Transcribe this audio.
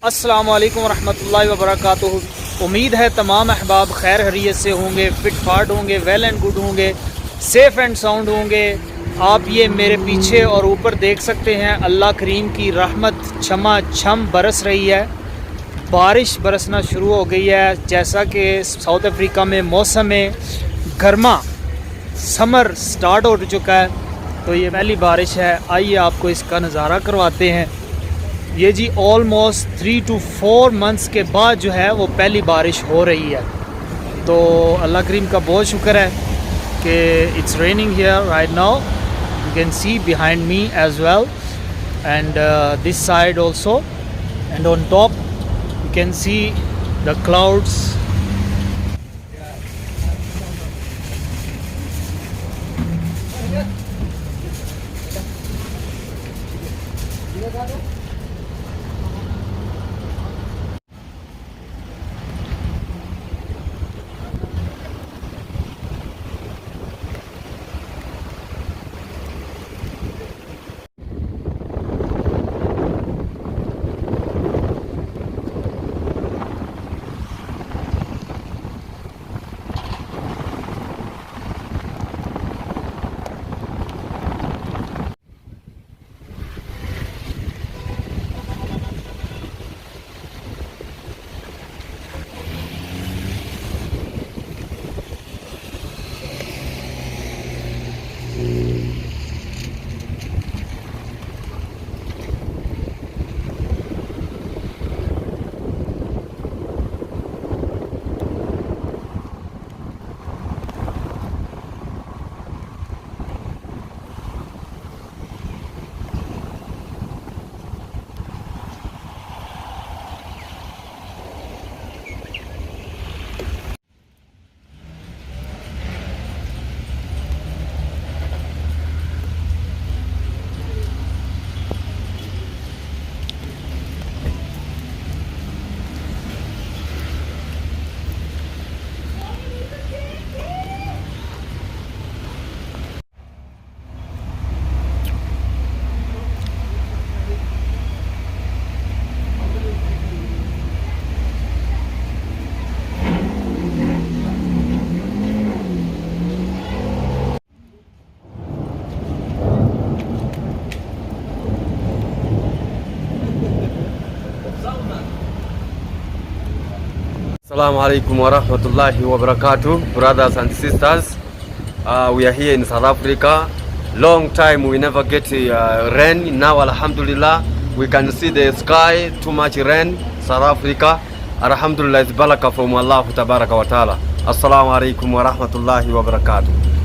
अस्सलामु अलैकुम रहमतुल्लाहि व बरकातुहू। उम्मीद है तमाम अहबाब खैर हरीयत से होंगे, फिट फाट होंगे, वेल एंड गुड होंगे, सेफ़ एंड साउंड होंगे। आप ये मेरे पीछे और ऊपर देख सकते हैं, अल्लाह करीम की रहमत छमा छम बरस रही है। बारिश बरसना शुरू हो गई है। जैसा कि साउथ अफ्रीका में मौसम गर्मा समर स्टार्ट हो चुका है, तो ये पहली बारिश है। आइए आपको इसका नज़ारा करवाते हैं। ये जी ऑलमोस्ट 3 to 4 मंथ्स के बाद जो है वो पहली बारिश हो रही है। तो अल्लाह करीम का बहुत शुक्र है कि it's raining here right now. You can see behind me as well and this side also, and on top you can see the clouds. Assalamu alaikum wa rahmatullahi wa barakatuh, brothers and sisters. We are here in South Africa. Long time we never get rain. Now alhamdulillah we can see the sky, too much rain. South Africa, alhamdulillah, is baraka from Allah tabaraka wa ta'ala. Assalamu alaikum wa rahmatullahi wa barakatuh.